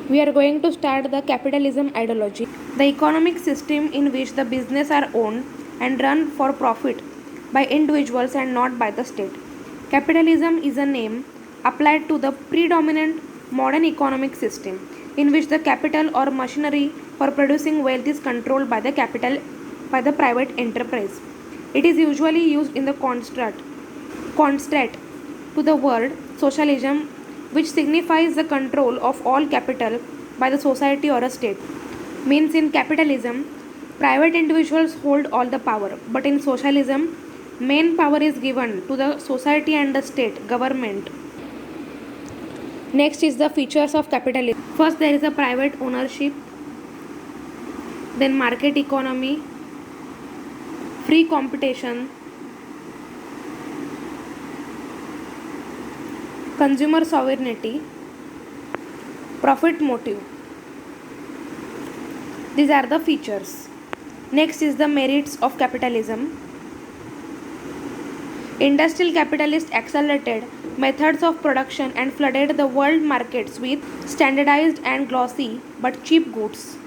We are going to start the capitalism ideology, the economic system in which the business are owned and run for profit by individuals and not by the state. Capitalism is a name applied to the predominant modern economic system in which the capital or machinery for producing wealth is controlled by the private enterprise. It is usually used in the contrast to the word socialism, which signifies the control of all capital by the society or a state. Means in capitalism, private individuals hold all the power, but in socialism, main power is given to the society and the state government. Next is the features of capitalism. First, there is a private ownership, then market economy, free competition, consumer sovereignty, profit motive. These are the features. Next is the merits of capitalism. Industrial capitalists accelerated methods of production and flooded the world markets with standardized and glossy but cheap goods.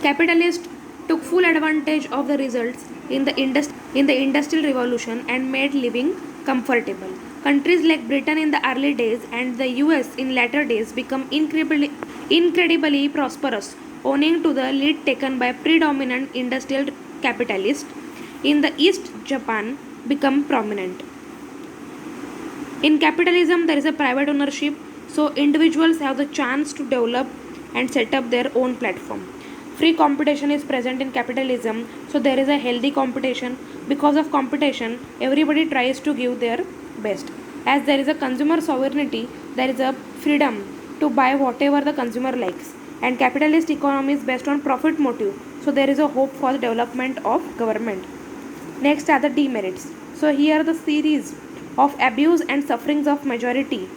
Capitalists took full advantage of the results in the industrial revolution and made living comfortable. Countries like Britain in the early days and the US in latter days become incredibly prosperous, owing to the lead taken by predominant industrial capitalists. In the East, Japan become prominent. In capitalism, there is a private ownership, so individuals have the chance to develop and set up their own platform. Free competition is present in capitalism, so there is a healthy competition. Because of competition, everybody tries to give their best. As there is a consumer sovereignty, there is a freedom to buy whatever the consumer likes. And capitalist economy is based on profit motive, so there is a hope for the development of government. Next are the demerits. So here the series of abuse and sufferings of majority.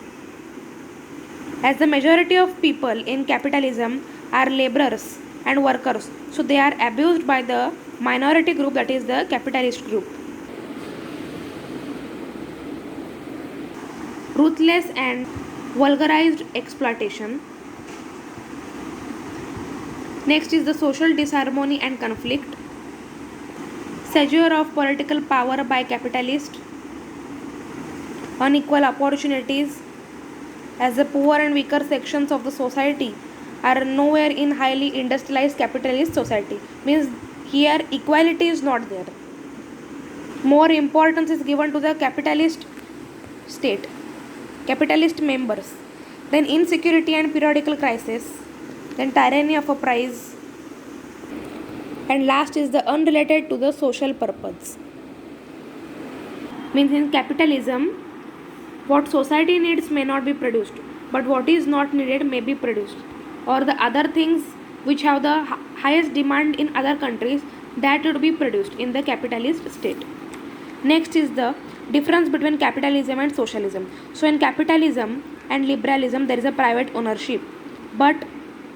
As the majority of people in capitalism are laborers and workers, so they are abused by the minority group, that is the capitalist group. Ruthless and vulgarized exploitation. Next is the social disharmony and conflict. Seizure of political power by capitalists, unequal opportunities, as the poor and weaker sections of the society are nowhere in highly industrialized capitalist society. Means here equality is not there. More importance is given to the capitalist state, capitalist members. Then insecurity and periodical crisis. Then tyranny of a price, and last is the unrelated to the social purpose. Means in capitalism, what society needs may not be produced, but what is not needed may be produced, or the other things which have the highest demand in other countries, that would be produced in the capitalist state. Next is the difference between capitalism and socialism. So in capitalism and liberalism, there is a private ownership, but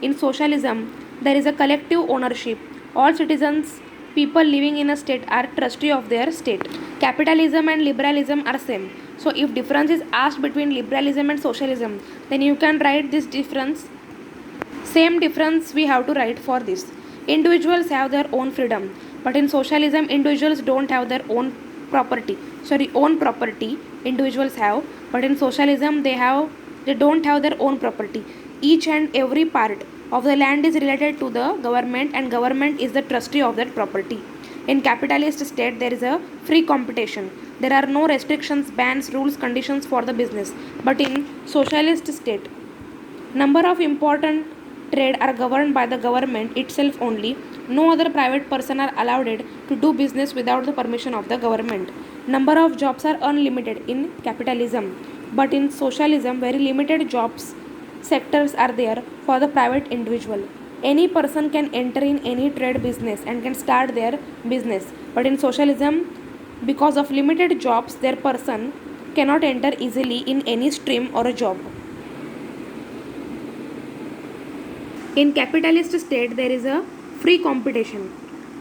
in socialism there is a collective ownership. All citizens, people living in a state, are trustee of their state. Capitalism and liberalism are same. So if difference is asked between liberalism and socialism, then you can write this difference. Same difference we have to write for this. Individuals have their own freedom, but in socialism individuals don't have their own property. Own property individuals have, but in socialism they don't have their own property. Each and every part of the land is related to the government, and government is the trustee of that property. In capitalist state, there is a free competition. There are no restrictions, bans, rules, conditions for the business. But in socialist state, number of important trade are governed by the government itself only. No other private person are allowed to do business without the permission of the government. Number of jobs are unlimited in capitalism, but in socialism very limited jobs sectors are there for the private individual. Any person can enter in any trade business and can start their business, but in socialism, because of limited jobs, their person cannot enter easily in any stream or a job. In capitalist state there is a free competition,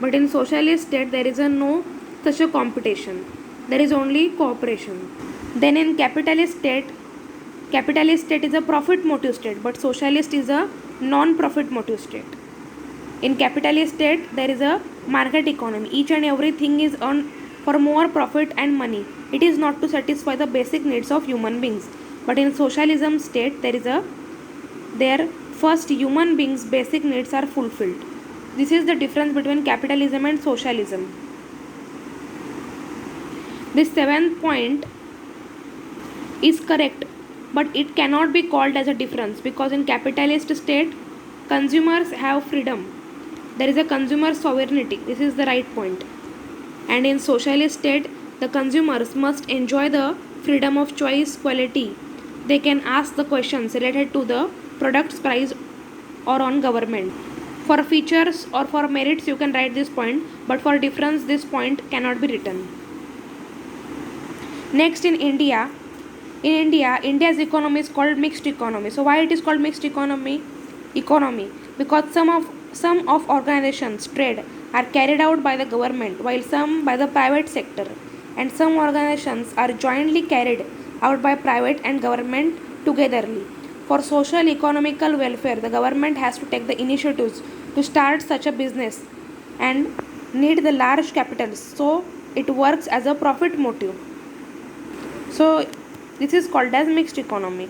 but in socialist state there is a no such a competition. There is only cooperation. Then in capitalist state Capitalist state is a profit motive state, but socialist is a non-profit motive state. In capitalist state, there is a market economy. Each and everything is earned for more profit and money. It is not to satisfy the basic needs of human beings. But in socialism state, their first human beings' basic needs are fulfilled. This is the difference between capitalism and socialism. This seventh point is correct, but it cannot be called as a difference, because in capitalist state consumers have freedom. There is a consumer sovereignty. This is the right point. And in socialist state, the consumers must enjoy the freedom of choice, quality. They can ask the questions related to the product's price or on government. For features or for merits you can write this point, but for difference this point cannot be written. Next, in India, India's economy is called mixed economy. So why it is called mixed economy? Because some of organizations trade are carried out by the government, while some by the private sector, and some organizations are jointly carried out by private and government togetherly. For social economical welfare, the government has to take the initiatives to start such a business and need the large capitals, so it works as a profit motive. So this is called as mixed economy.